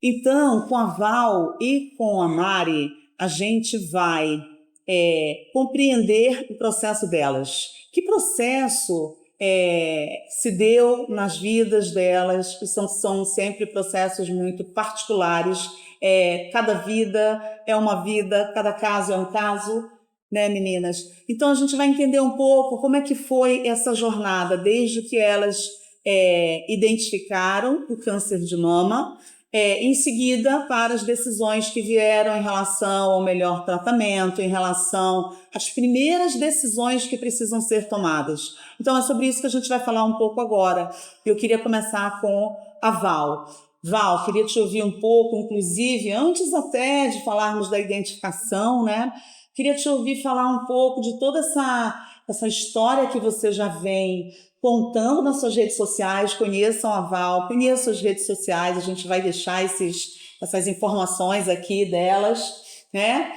Então, com a Val e com a Mari, a gente vai compreender o processo delas. Que processo se deu nas vidas delas, que são sempre processos muito particulares. Cada vida é uma vida, cada caso é um caso, né, meninas? Então, a gente vai entender um pouco como é que foi essa jornada, desde que elas identificaram o câncer de mama, em seguida para as decisões que vieram em relação ao melhor tratamento, em relação às primeiras decisões que precisam ser tomadas. Então é sobre isso que a gente vai falar um pouco agora. Eu queria começar com a Val. Val, queria te ouvir um pouco, inclusive, antes até de falarmos da identificação, né? Queria te ouvir falar um pouco de toda essa história que você já vem contando nas suas redes sociais. Conheçam a Val, conheçam as redes sociais, a gente vai deixar essas informações aqui delas, né?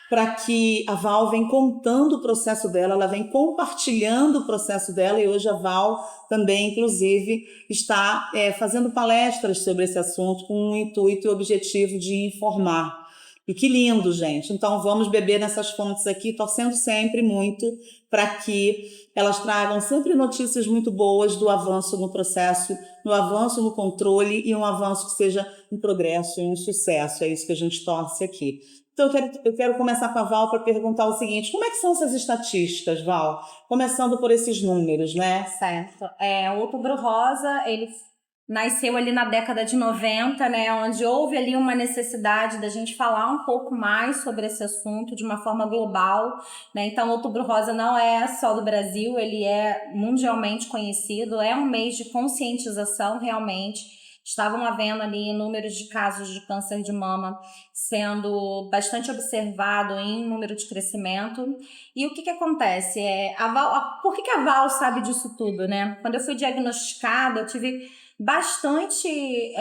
Para que a Val venha contando o processo dela, ela vem compartilhando o processo dela, e hoje a Val também, inclusive, está fazendo palestras sobre esse assunto com o intuito e objetivo de informar. E que lindo, gente. Então, vamos beber nessas fontes aqui, torcendo sempre muito para que elas tragam sempre notícias muito boas do avanço no processo, no avanço no controle e um avanço que seja um progresso e um sucesso. É isso que a gente torce aqui. Então, eu quero começar com a Val para perguntar o seguinte: como é que são essas estatísticas, Val? Começando por esses números, né? Certo. O Outubro Rosa, ele nasceu ali na década de 90, né, onde houve ali uma necessidade da gente falar um pouco mais sobre esse assunto de uma forma global, né? Então, o Outubro Rosa não é só do Brasil, ele é mundialmente conhecido, é um mês de conscientização realmente. Estavam havendo ali números de casos de câncer de mama sendo bastante observado em número de crescimento. E o que acontece? Por que a Val sabe disso tudo, né? Quando eu fui diagnosticada, eu tive bastante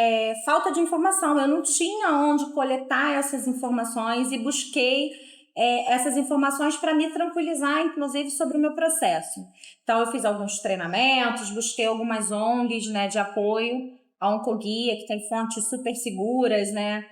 falta de informação. Eu não tinha onde coletar essas informações e busquei essas informações para me tranquilizar, inclusive, sobre o meu processo. Então, eu fiz alguns treinamentos, busquei algumas ONGs, né, de apoio, a Oncoguia, que tem fontes super seguras, né?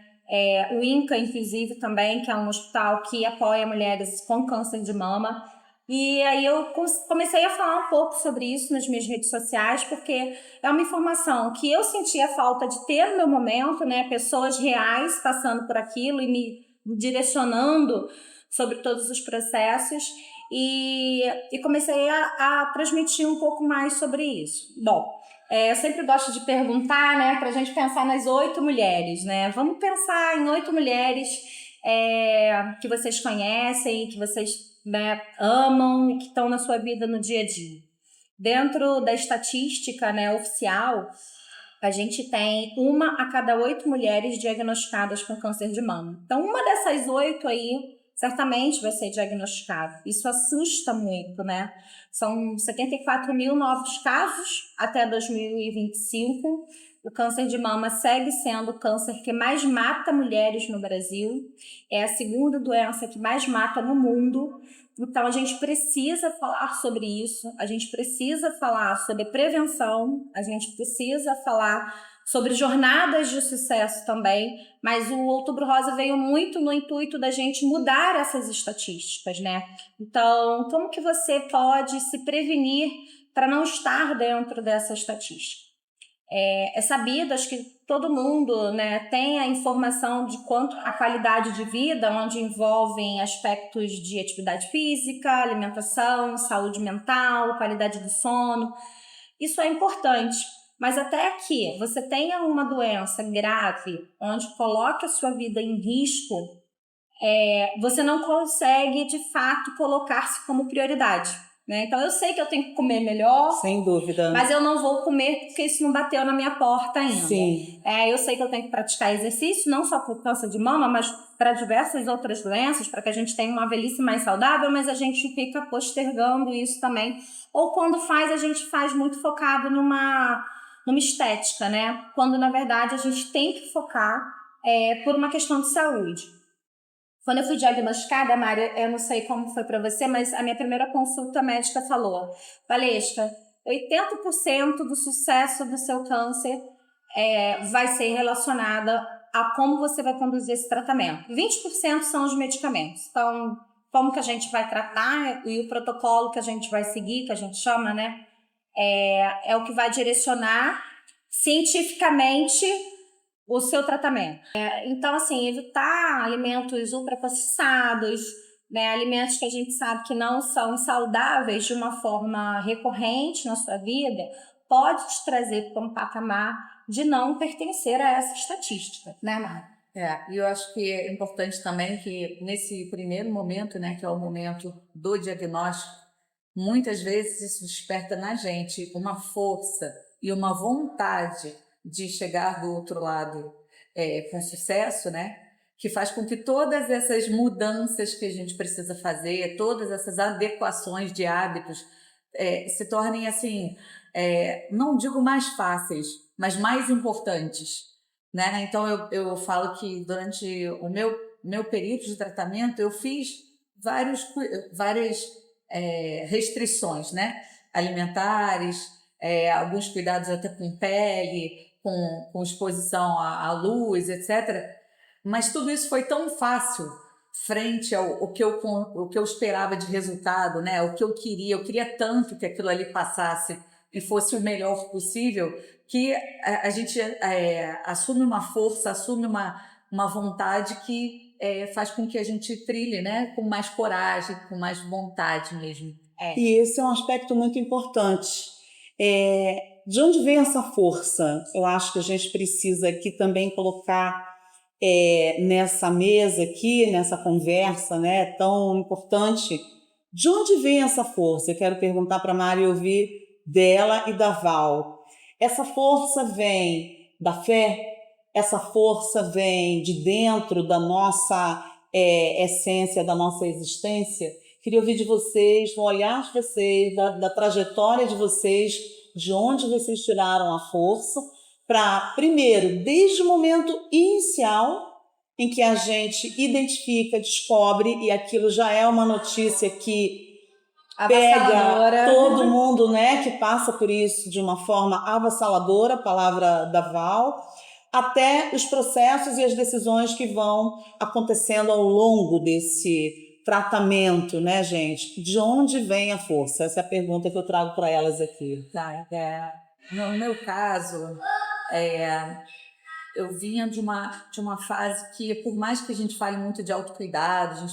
O INCA, inclusive, também, que é um hospital que apoia mulheres com câncer de mama. E aí eu comecei a falar um pouco sobre isso nas minhas redes sociais, porque é uma informação que eu sentia falta de ter no meu momento, né? Pessoas reais passando por aquilo e me direcionando sobre todos os processos. E comecei a transmitir um pouco mais sobre isso. Bom, eu sempre gosto de perguntar, né, para a gente pensar nas 8 mulheres, né? Vamos pensar em 8 mulheres que vocês conhecem, que vocês, né, amam e que estão na sua vida no dia a dia. Dentro da estatística, né, oficial, a gente tem 1 a cada 8 mulheres diagnosticadas com câncer de mama. Então, uma dessas 8 aí certamente vai ser diagnosticada. Isso assusta muito, né? São 74 mil novos casos até 2025. O câncer de mama segue sendo o câncer que mais mata mulheres no Brasil. É a segunda doença que mais mata no mundo. Então, a gente precisa falar sobre isso, a gente precisa falar sobre prevenção, a gente precisa falar sobre jornadas de sucesso também, mas o Outubro Rosa veio muito no intuito da gente mudar essas estatísticas, né? Então, como que você pode se prevenir para não estar dentro dessa estatística? É sabido, acho que todo mundo, né, tem a informação de quanto a qualidade de vida, onde envolvem aspectos de atividade física, alimentação, saúde mental, qualidade do sono. Isso é importante, mas até que você tenha uma doença grave, onde coloque a sua vida em risco, você não consegue, de fato, colocar-se como prioridade, né? Então, eu sei que eu tenho que comer melhor. Sem dúvida. Mas eu não vou comer porque isso não bateu na minha porta ainda. Sim. Eu sei que eu tenho que praticar exercício, não só por câncer de mama, mas para diversas outras doenças, para que a gente tenha uma velhice mais saudável, mas a gente fica postergando isso também. Ou quando faz, a gente faz muito focado numa estética, né? Quando, na verdade, a gente tem que focar por uma questão de saúde. Quando eu fui diagnosticada, Mari, eu não sei como foi para você, mas a minha primeira consulta médica falou: Valesca, 80% do sucesso do seu câncer vai ser relacionada a como você vai conduzir esse tratamento. 20% são os medicamentos. Então, como que a gente vai tratar e o protocolo que a gente vai seguir, que a gente chama, né? É o que vai direcionar cientificamente o seu tratamento. Então, assim, evitar alimentos ultraprocessados, né, alimentos que a gente sabe que não são saudáveis de uma forma recorrente na sua vida, pode te trazer para um patamar de não pertencer a essa estatística, né, Mara? E eu acho que é importante também que nesse primeiro momento, né, que é o momento do diagnóstico, muitas vezes isso desperta na gente uma força e uma vontade de chegar do outro lado com sucesso, né? Que faz com que todas essas mudanças que a gente precisa fazer, todas essas adequações de hábitos se tornem, assim, não digo mais fáceis, mas mais importantes, né? Então, eu falo que durante o meu período de tratamento, eu fiz várias restrições, né? Alimentares, alguns cuidados até com pele, com exposição à luz, etc. Mas tudo isso foi tão fácil frente ao que eu esperava de resultado, né? O que eu queria tanto que aquilo ali passasse e fosse o melhor possível, que a gente assume uma força, assume uma vontade que faz com que a gente trilhe, né? Com mais coragem, com mais vontade mesmo. E esse é um aspecto muito importante. De onde vem essa força? Eu acho que a gente precisa aqui também colocar nessa mesa aqui, nessa conversa, né, tão importante. De onde vem essa força? Eu quero perguntar para a Mari e ouvir dela e da Val. Essa força vem da fé? Essa força vem de dentro da nossa essência, da nossa existência? Queria ouvir de vocês, no olhar de vocês, da trajetória de vocês, de onde vocês tiraram a força para, primeiro, desde o momento inicial em que a gente identifica, descobre, e aquilo já é uma notícia que pega todo mundo, né, que passa por isso de uma forma avassaladora, a palavra da Val, até os processos e as decisões que vão acontecendo ao longo desse tratamento, né, gente? De onde vem a força? Essa é a pergunta que eu trago para elas aqui. No meu caso, eu vinha de uma fase que, por mais que a gente fale muito de autocuidado,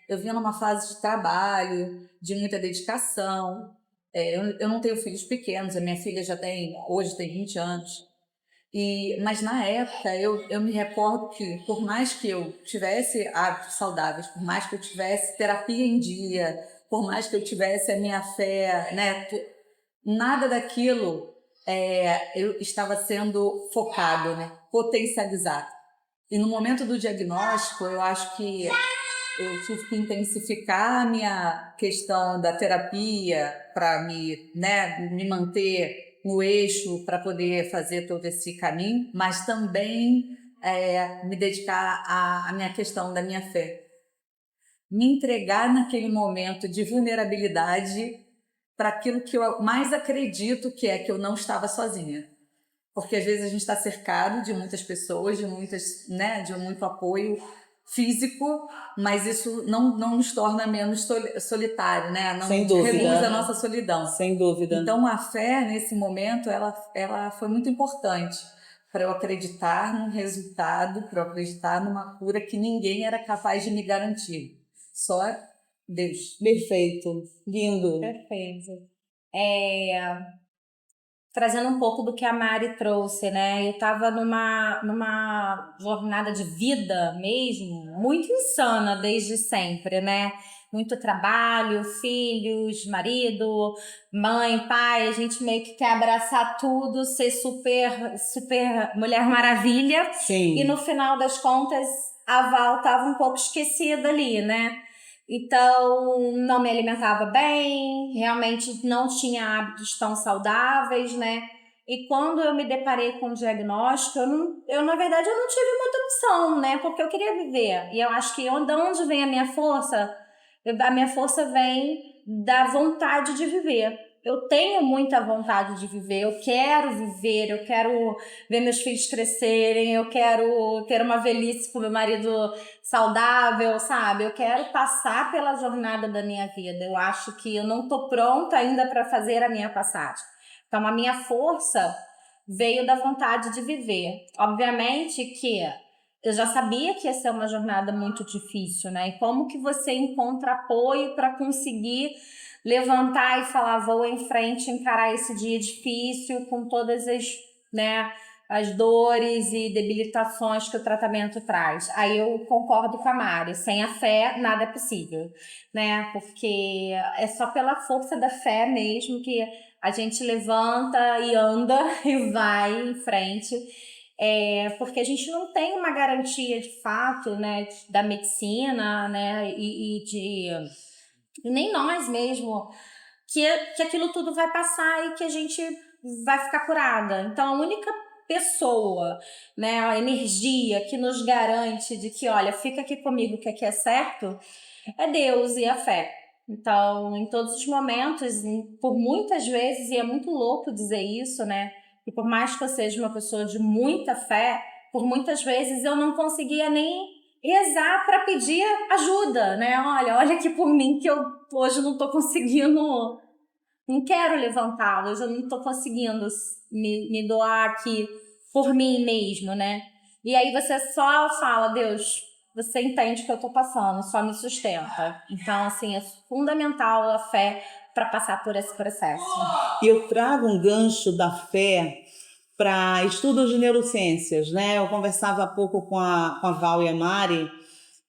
eu vinha numa fase de trabalho, de muita dedicação. Eu não tenho filhos pequenos, a minha filha hoje tem 20 anos. Mas na época eu me recordo que, por mais que eu tivesse hábitos saudáveis, por mais que eu tivesse terapia em dia, por mais que eu tivesse a minha fé, né, nada daquilo eu estava sendo focado, né, potencializado. E no momento do diagnóstico, eu acho que eu tive que intensificar a minha questão da terapia para me manter no eixo para poder fazer todo esse caminho, mas também me dedicar à minha questão da minha fé. Me entregar naquele momento de vulnerabilidade para aquilo que eu mais acredito que eu não estava sozinha. Porque às vezes a gente está cercado de muitas pessoas, de muito apoio físico, mas isso não nos torna menos solitário, né? Não reduz a nossa solidão. Sem dúvida. Então a fé nesse momento ela foi muito importante para eu acreditar num resultado, para eu acreditar numa cura que ninguém era capaz de me garantir. Só Deus. Perfeito. Lindo. Perfeito. Trazendo um pouco do que a Mari trouxe, né? Eu estava numa jornada de vida mesmo, muito insana desde sempre, né? Muito trabalho, filhos, marido, mãe, pai, a gente meio que quer abraçar tudo, ser super, super Mulher Maravilha. Sim. E no final das contas, a Val estava um pouco esquecida ali, né? Então, não me alimentava bem, realmente não tinha hábitos tão saudáveis, né? E quando eu me deparei com o diagnóstico, eu na verdade, eu não tive muita opção, né? Porque eu queria viver. E eu acho que de onde vem a minha força? A minha força vem da vontade de viver. eu tenho muita vontade de viver, eu quero ver meus filhos crescerem, eu quero ter uma velhice com meu marido saudável, sabe? Eu quero passar pela jornada da minha vida. Eu acho que eu não tô pronta ainda para fazer a minha passagem. Então, a minha força veio da vontade de viver. Obviamente que eu já sabia que ia ser uma jornada muito difícil, né? E como que você encontra apoio para conseguir levantar e falar, vou em frente, encarar esse dia difícil com todas as, né, as dores e debilitações que o tratamento traz. Aí eu concordo com a Mari, sem a fé nada é possível, né? Porque é só pela força da fé mesmo que a gente levanta e anda e vai em frente. Porque a gente não tem uma garantia de fato, né, da medicina, né, e nem nós mesmo, que aquilo tudo vai passar e que a gente vai ficar curada. Então, a única pessoa, né, a energia que nos garante de que, olha, fica aqui comigo que aqui é certo, é Deus e a fé. Então, em todos os momentos, por muitas vezes, e é muito louco dizer isso, né, e por mais que eu seja uma pessoa de muita fé, por muitas vezes eu não conseguia nem rezar para pedir ajuda, né? Olha aqui por mim que eu hoje não tô conseguindo, não quero levantar, hoje eu não tô conseguindo me doar aqui por mim mesmo, né? E aí você só fala, Deus, você entende o que eu tô passando, só me sustenta. Então, assim, é fundamental a fé para passar por esse processo. E eu trago um gancho da fé para estudos de neurociências, né? Eu conversava há pouco com a Val e a Mari,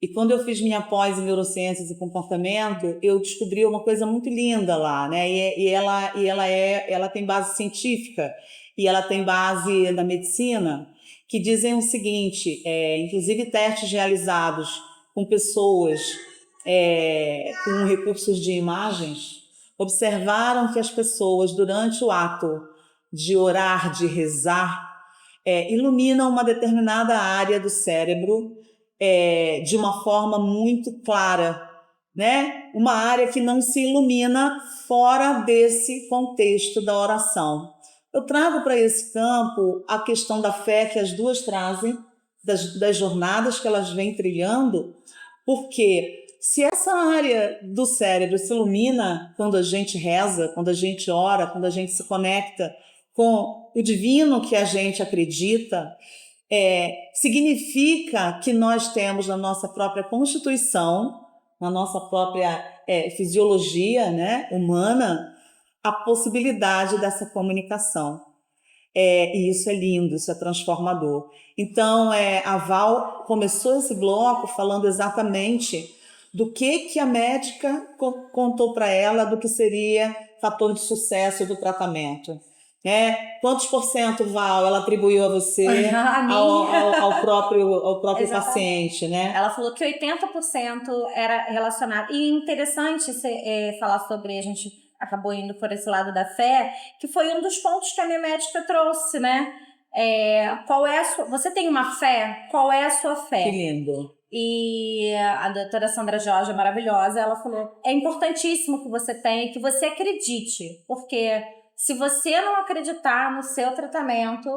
e quando eu fiz minha pós em neurociências e comportamento, eu descobri uma coisa muito linda lá, né? E ela tem base científica e ela tem base da medicina, que dizem o seguinte, inclusive testes realizados com pessoas com recursos de imagens, observaram que as pessoas, durante o ato de orar, de rezar, iluminam uma determinada área do cérebro de uma forma muito clara, né? Uma área que não se ilumina fora desse contexto da oração. Eu trago para esse campo a questão da fé que as duas trazem, das jornadas que elas vêm trilhando, porque se essa área do cérebro se ilumina quando a gente reza, quando a gente ora, quando a gente se conecta com o divino que a gente acredita, significa que nós temos na nossa própria constituição, na nossa própria fisiologia, né, humana, a possibilidade dessa comunicação. E isso é lindo, isso é transformador. Então, a Val começou esse bloco falando exatamente do que a médica contou para ela do que seria fator de sucesso do tratamento. Quantos % Val ela atribuiu a você ao próprio paciente, né? Ela falou que 80% era relacionado. E interessante falar sobre, a gente acabou indo por esse lado da fé, que foi um dos pontos que a minha médica trouxe, né? Qual é a sua... Você tem uma fé? Qual é a sua fé? Que lindo. E a doutora Sandra Jorge, maravilhosa, ela falou, é importantíssimo que você tenha, que você acredite, porque se você não acreditar no seu tratamento,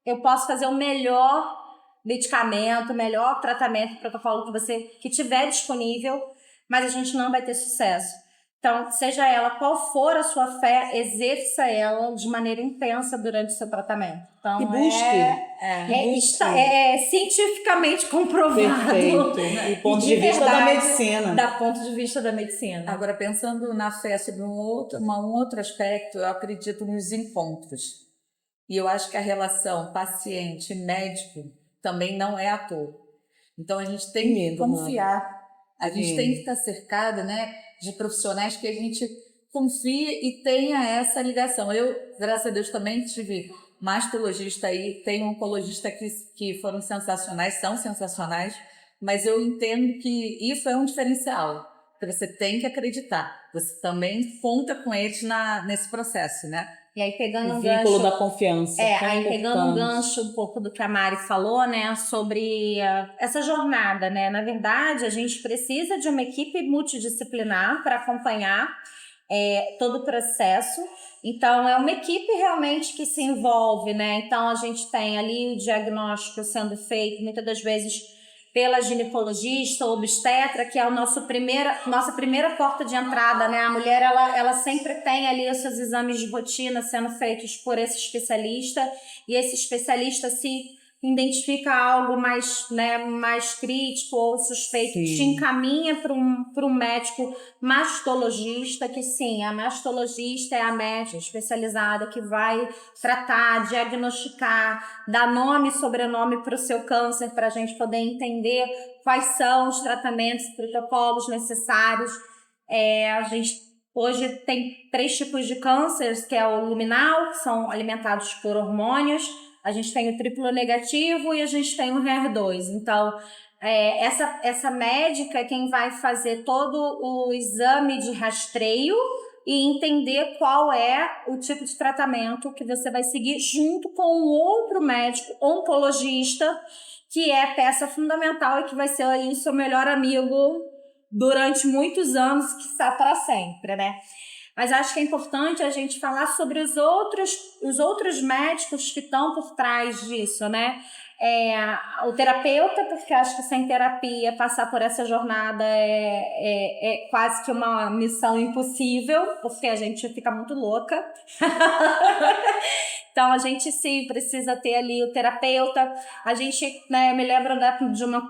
eu posso fazer o melhor medicamento, o melhor tratamento, protocolo que tiver disponível, mas a gente não vai ter sucesso. Então, seja ela qual for a sua fé, exerça ela de maneira intensa durante o seu tratamento. Então, e busque. É cientificamente comprovado. Perfeito. E ponto de vista da medicina. Da ponto de vista da medicina. Agora, pensando na fé sobre um outro aspecto, eu acredito nos encontros. E eu acho que a relação paciente-médico também não é à toa. Então, a gente tem que confiar. A gente tem que estar cercada, né, de profissionais que a gente confie e tenha essa ligação. Eu, graças a Deus, também tive mastologista aí, tenho oncologista que foram sensacionais, são sensacionais, mas eu entendo que isso é um diferencial, que você tem que acreditar. Você também conta com eles nesse processo, né? E aí, pegando o vínculo da confiança. Aí pegando um gancho um pouco do que a Mari falou, né, sobre essa jornada, né? Na verdade, a gente precisa de uma equipe multidisciplinar para acompanhar todo o processo. Então, é uma equipe realmente que se envolve, né? Então, a gente tem ali o diagnóstico sendo feito, muitas das vezes, pela ginecologista ou obstetra, que é a nossa primeira porta de entrada, né? A mulher, ela sempre tem ali os seus exames de rotina sendo feitos por esse especialista, e esse especialista se identifica algo mais, né, mais crítico ou suspeito, te encaminha para um médico mastologista, que sim, a mastologista é a médica especializada que vai tratar, diagnosticar, dar nome e sobrenome para o seu câncer, para a gente poder entender quais são os tratamentos e protocolos necessários. A gente hoje tem 3 tipos de cânceres, que é o luminal, que são alimentados por hormônios, a gente tem o triplo negativo e a gente tem o HER2. Então, essa médica é quem vai fazer todo o exame de rastreio e entender qual é o tipo de tratamento que você vai seguir junto com um outro médico oncologista, que é peça fundamental e que vai ser aí o seu melhor amigo durante muitos anos, que está para sempre, né? Mas acho que é importante a gente falar sobre os outros médicos que estão por trás disso, né? O terapeuta, porque acho que sem terapia passar por essa jornada é quase que uma missão impossível, porque a gente fica muito louca. Então, a gente sim precisa ter ali o terapeuta. A gente, né, eu me lembro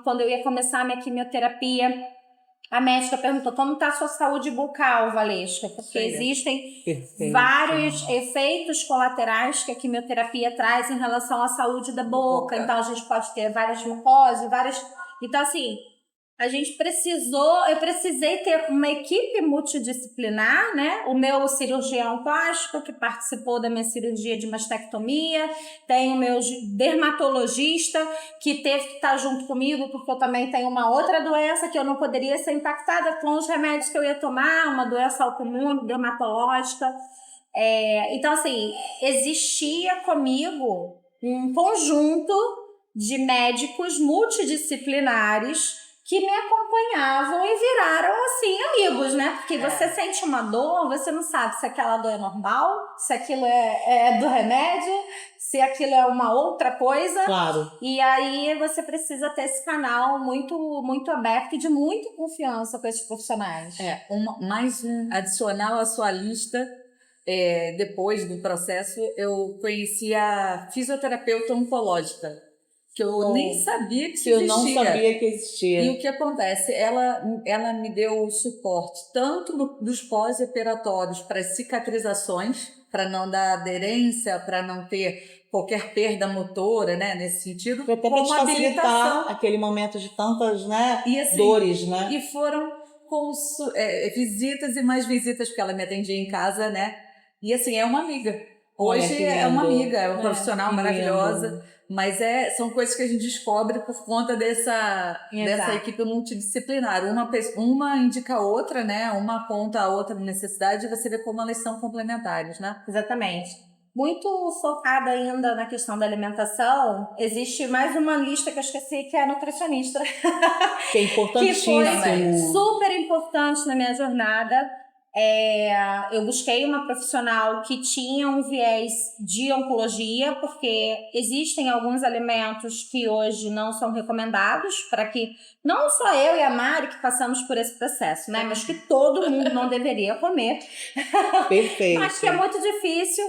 quando eu ia começar a minha quimioterapia, a médica perguntou: como está a sua saúde bucal, Valesca? Porque existem vários efeitos colaterais que a quimioterapia traz em relação à saúde da boca. Então, a gente pode ter várias mucosas, Então, assim, eu precisei ter uma equipe multidisciplinar, né? O meu cirurgião plástico, que participou da minha cirurgia de mastectomia, tem o meu dermatologista, que teve que estar junto comigo, porque eu também tenho uma outra doença que eu não poderia ser impactada com os remédios que eu ia tomar, uma doença autoimune, dermatológica. Então, assim, existia comigo um conjunto de médicos multidisciplinares que me acompanhavam e viraram, assim, amigos, né? Porque você sente uma dor, você não sabe se aquela dor é normal, se aquilo é do remédio, se aquilo é uma outra coisa. Claro. E aí você precisa ter esse canal muito, muito aberto e de muita confiança com esses profissionais. Mais um adicional à sua lista. Depois do processo, eu conheci a fisioterapeuta oncológica, que eu nem sabia que existia. Eu não sabia que existia. E o que acontece? Ela me deu suporte tanto nos pós-operatórios para cicatrizações, para não dar aderência, para não ter qualquer perda motora, né, nesse sentido, para até como facilitar aquele momento de tantas, né, e, assim, dores, né? E foram visitas e mais visitas, porque ela me atendia em casa, né? E assim, é uma amiga. Hoje é uma amiga, é uma profissional maravilhosa. Mas são coisas que a gente descobre por conta dessa equipe multidisciplinar. Uma indica a outra, né? Uma aponta a outra necessidade, e você vê como elas são complementares, né? Exatamente. Muito focada ainda na questão da alimentação, existe mais uma lista que eu esqueci, que é a nutricionista. Que é importantíssimo. Que foi super importante na minha jornada. Eu busquei uma profissional que tinha um viés de oncologia, porque existem alguns alimentos que hoje não são recomendados, para que não só eu e a Mari que passamos por esse processo, né? Mas que todo mundo não deveria comer. Perfeito. Acho que é muito difícil.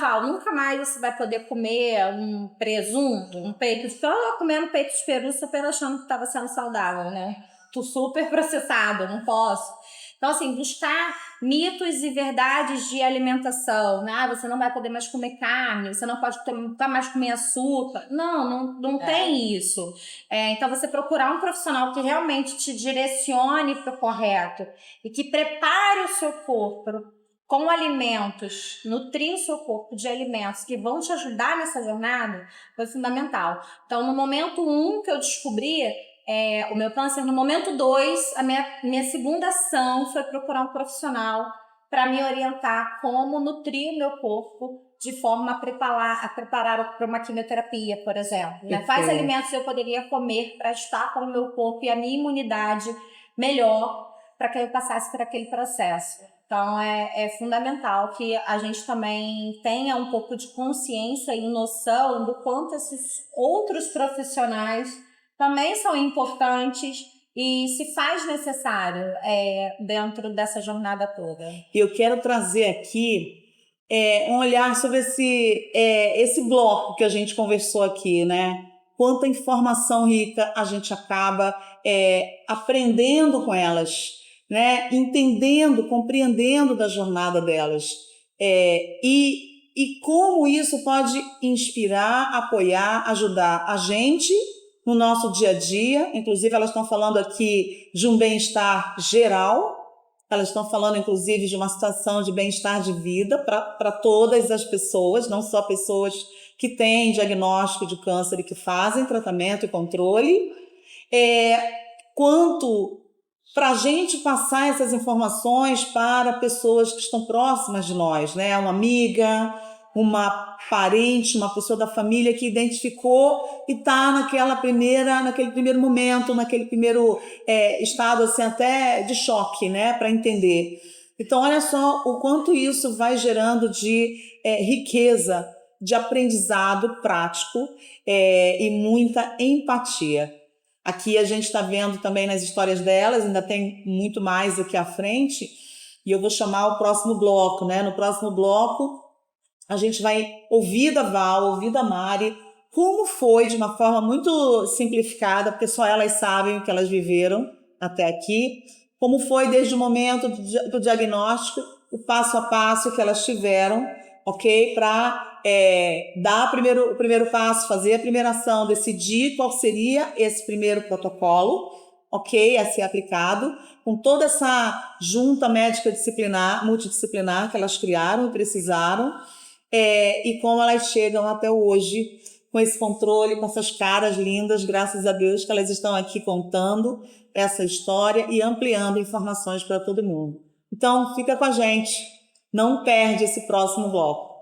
Val, nunca mais você vai poder comer um presunto, um peito de peru. Eu comendo peito de peru super achando que estava sendo saudável, né? Tô super processado, não posso. Então, assim, buscar mitos e verdades de alimentação, né? Você não vai poder mais comer carne, você não pode mais comer açúcar. Não tem isso. Então, você procurar um profissional que realmente te direcione para o correto e que prepare o seu corpo com alimentos, nutrir o seu corpo de alimentos que vão te ajudar nessa jornada, foi fundamental. Então, no momento 1 que eu descobri o meu câncer, no momento 2, a minha segunda ação foi procurar um profissional para me orientar como nutrir o meu corpo de forma a preparar para uma quimioterapia, por exemplo. Né? Quais alimentos eu poderia comer para estar com o meu corpo e a minha imunidade melhor, para que ele passasse por aquele processo. Então, é fundamental que a gente também tenha um pouco de consciência e noção do quanto esses outros profissionais também são importantes e se faz necessário dentro dessa jornada toda. E eu quero trazer aqui um olhar sobre esse bloco que a gente conversou aqui, né? Quanta informação rica a gente acaba aprendendo com elas, né? Entendendo, compreendendo da jornada delas. E como isso pode inspirar, apoiar, ajudar a gente no nosso dia a dia. Inclusive, elas estão falando aqui de um bem-estar geral. Elas estão falando, inclusive, de uma situação de bem-estar de vida para todas as pessoas, não só pessoas que têm diagnóstico de câncer e que fazem tratamento e controle. Quanto para a gente passar essas informações para pessoas que estão próximas de nós, né? Uma amiga, uma parente, uma pessoa da família que identificou e está naquele primeiro momento, naquele primeiro estado assim, até de choque, né? Para entender. Então, olha só o quanto isso vai gerando de riqueza, de aprendizado prático e muita empatia. Aqui a gente está vendo também nas histórias delas, ainda tem muito mais aqui à frente, e eu vou chamar o próximo bloco, né? No próximo bloco, a gente vai ouvir da Val, ouvir da Mari, como foi, de uma forma muito simplificada, porque só elas sabem o que elas viveram até aqui, como foi desde o momento do diagnóstico, o passo a passo que elas tiveram, ok? Para dar o primeiro passo, fazer a primeira ação, decidir qual seria esse primeiro protocolo, ok? A ser aplicado, com toda essa junta médica multidisciplinar que elas criaram e precisaram, e como elas chegam até hoje com esse controle, com essas caras lindas, graças a Deus que elas estão aqui contando essa história e ampliando informações para todo mundo. Então, fica com a gente, não perde esse próximo bloco.